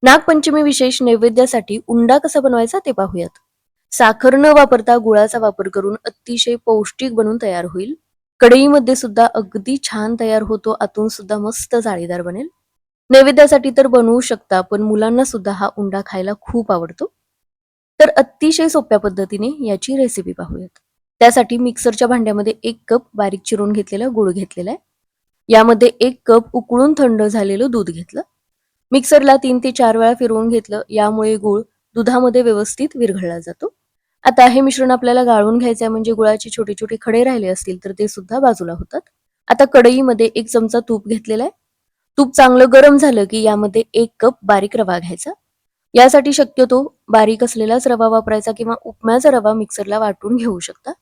नागपंचमी विशेष नैवेद्यासाठी उंडा कसा बनवायचा ते पाहूयात. साखर न वापरता गुळाचा वापर करून अतिशय पौष्टिक बनून तयार होईल. कढईमध्ये सुद्धा अगदी छान तयार होतो, आतून सुद्धा मस्त जाळीदार बनेल. नैवेद्यासाठी तर बनवू शकता, पण मुलांना सुद्धा हा उंडा खायला खूप आवडतो. तर अतिशय सोप्या पद्धतीने याची रेसिपी पाहूयात. त्यासाठी मिक्सरच्या भांड्यामध्ये 1 कप बारीक चिरून घेतलेला गूळ घेतलेला आहे. यामध्ये 1 कप उकळून थंड झालेलं दूध घेतलं. मिक्सरला 3 ते 4 वेळा फिरवून घेतलं. यामुळे गूळ दुधामध्ये व्यवस्थित विरघळला जातो. आता हे मिश्रण आपल्याला गाळून घ्यायचं आहे, म्हणजे गुळाचे छोटे छोटे खडे राहिले असतील तर ते सुद्धा बाजूला होतात. आता कढईमध्ये 1 चमचा तूप घेतलेला आहे. तूप चांगलं गरम झालं की यामध्ये 1 कप बारीक रवा घ्यायचा. यासाठी शक्यतो बारीक असलेलाच रवा वापरायचा किंवा उपम्याचा रवा मिक्सरला वाटून घेऊ शकता.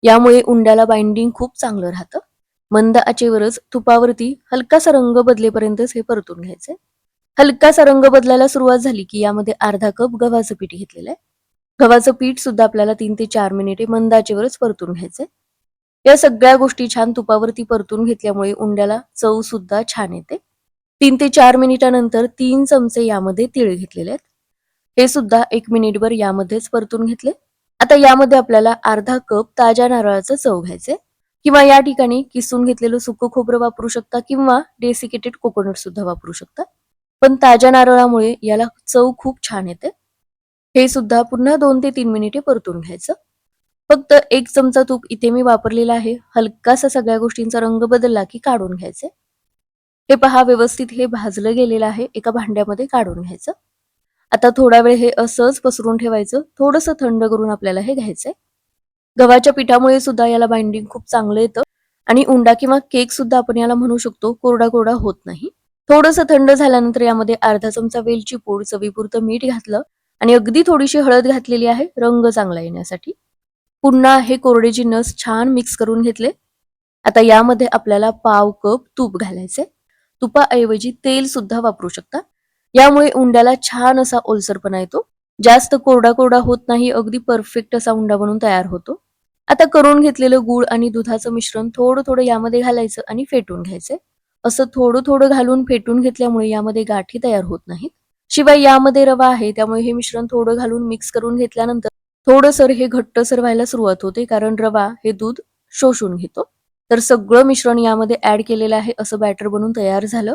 यामुळे उंड्याला बाइंडिंग खूप चांगलं राहतं. मंद आचेवरच तुपावरती हलकासा रंग बदलेपर्यंतच हे परतून घ्यायचे. हलकासा रंग बदलायला सुरुवात झाली की यामध्ये अर्धा कप गव्हाचं पीठ घेतलेलं आहे. गव्हाचं पीठ सुद्धा आपल्याला 3 ते 4 मिनिटे मंद आचेवरच परतून घ्यायचंय. या सगळ्या गोष्टी छान तुपावरती परतून घेतल्यामुळे उंड्याला चव सुद्धा छान येते. 3 ते 4 मिनिटानंतर 3 चमचे यामध्ये तीळ घेतलेले आहेत. हे सुद्धा 1 मिनिटभर यामध्येच परतून घेतले. आता यामध्ये आपल्याला अर्धा कप ताज्या नारळाचं चव घ्यायचंय, किंवा या ठिकाणी किसून घेतलेलं सुकं खोबरं वापरू शकता किंवा डेसिकेटेड कोकोनट सुद्धा वापरू शकता. पण ताज्या नारळामुळे याला चव खूप छान येते. हे सुद्धा पुन्हा 2 ते 3 मिनिटे परतून घ्यायचं. फक्त 1 चमचा तूप इथे मी वापरलेला आहे. हलकासा सगळ्या गोष्टींचा रंग बदलला की काढून घ्यायचे. हे पहा, व्यवस्थित हे भाजलं गेलेलं आहे. एका भांड्यामध्ये काढून घ्यायचं. आता थोडा वेळ हे असंच पसरून ठेवायचं. थोडंसं थंड करून आपल्याला हे घ्यायचंय. गव्हाच्या पिठामुळे सुद्धा याला बाइंडिंग खूप चांगलं येतं आणि उंडा किंवा केक सुद्धा आपण याला म्हणू शकतो, कोरडा कोरडा होत नाही. थोडंसं थंड झाल्यानंतर यामध्ये अर्धा चमचा वेलची पूड, चवीपुरतं मीठ घातलं आणि अगदी थोडीशी हळद घातलेली आहे रंग चांगला येण्यासाठी. पुन्हा हे कोरडे जिन्नस छान मिक्स करून घेतले. आता यामध्ये आपल्याला पाव कप तूप घालायचे. तुपाऐवजी तेल सुद्धा वापरू शकता. यामुळे उंड्याला छान असा ओलसरपणा येतो. जास्त कोरडा कोरडा होत नाही, अगदी परफेक्ट असा उंडा बनून तयार होतो. आता करून घेतलेलं गूळ आणि दुधाचं मिश्रण थोडं थोडं यामध्ये घालायचं आणि फेटून घ्यायचंय. असं थोडं थोडं घालून फेटून घेतल्यामुळे यामध्ये गाठी तयार होत नाहीत. शिवाय यामध्ये रवा आहे, त्यामुळे हे मिश्रण थोडं घालून मिक्स करून घेतल्यानंतर थोडंसर हे घट्टसर व्हायला सुरुवात होते, कारण रवा हे दूध शोषून घेतो. तर सगळं मिश्रण यामध्ये ऍड केलेलं आहे. असं बॅटर बनून तयार झालं.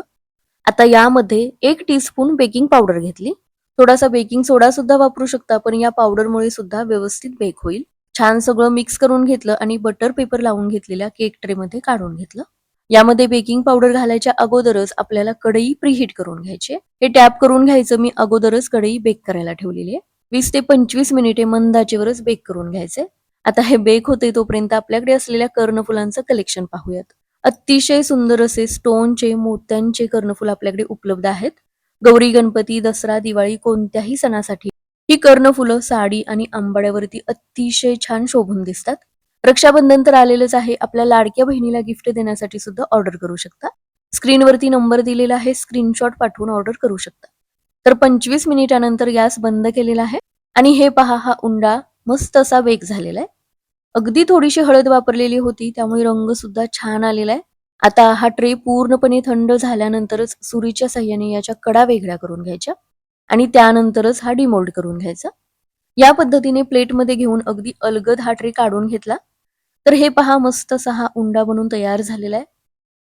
आता यामध्ये 1 टीस्पून बेकिंग पावडर घेतली. थोडासा बेकिंग सोडा सुद्धा वापरू शकता, पण या पावडरमुळे सुद्धा व्यवस्थित बेक होईल. छान सगळं मिक्स करून घेतलं आणि बटर पेपर लावून घेतलेल्या केक ट्रे मध्ये काढून घेतलं. यामध्ये बेकिंग पावडर घालायच्या अगोदरच आपल्याला कढई प्रीहीट करून घ्यायची. हे टॅप करून घ्यायचं. मी अगोदरच कढई बेक करायला ठेवलेली आहे. 20 ते 25 मिनिटे मंद आचेवरच बेक करून घ्यायचे. आता हे बेक होते तोपर्यंत आपल्याकडे असलेल्या कर्णफुलांचं कलेक्शन पाहूयात. अतिशय सुंदर असे स्टोनचे, मोत्यांचे कर्णफूल आपल्याकडे उपलब्ध आहेत. गौरी गणपती, दसरा, दिवाळी कोणत्याही सणासाठी ही कर्णफुलं साडी आणि आंबाड्यावरती अतिशय छान शोभून दिसतात. रक्षाबंधन तर आलेलंच आहे. आपल्या लाडक्या बहिणीला गिफ्ट देण्यासाठी सुद्धा ऑर्डर करू शकता. स्क्रीनवरती नंबर दिलेला आहे, स्क्रीनशॉट पाठवून ऑर्डर करू शकता. तर 25 मिनिटानंतर गॅस बंद केलेला आहे आणि हे पहा, हा उंडा मस्त असा बेक झालेला आहे. अगदी थोडीशी हळद वापरलेली होती, त्यामुळे रंग सुद्धा छान आलेला आहे. आता हा ट्रे पूर्णपणे थंड झाल्यानंतरच सुरीच्या साह्याने याच्या कडा वेगळ्या करून घ्यायच्या आणि त्यानंतरच हा डिमोल्ड करून घ्यायचा. या पद्धतीने प्लेटमध्ये घेऊन अगदी अलगद हा ट्रे काढून घेतला. तर हे पहा, मस्त असा हा उंडा बनून तयार झालेला आहे.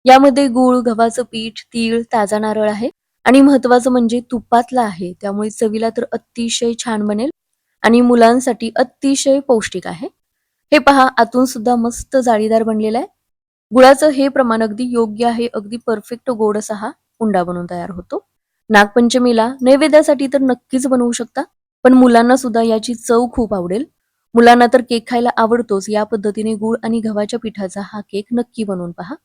यामध्ये गूळ, गव्हाचं पीठ, तीळ, ताजा नारळ आहे आणि महत्वाचं म्हणजे तुपातला आहे, त्यामुळे चवीला तर अतिशय छान बनेल आणि मुलांसाठी अतिशय पौष्टिक आहे. हे पहा, आतून सुद्धा मस्त जाळीदार बनलेला आहे. गुळाचं हे प्रमाण अगदी योग्य आहे. अगदी परफेक्ट गोड असा हा उंडा बनून तयार होतो. नागपंचमीला नैवेद्यासाठी तर नक्कीच बनवू शकता, पण मुलांना सुद्धा याची चव खूप आवडेल. मुलांना तर केक खायला आवडतोच. या पद्धतीने गूळ आणि गव्हाच्या पिठाचा हा केक नक्की बनवून पहा.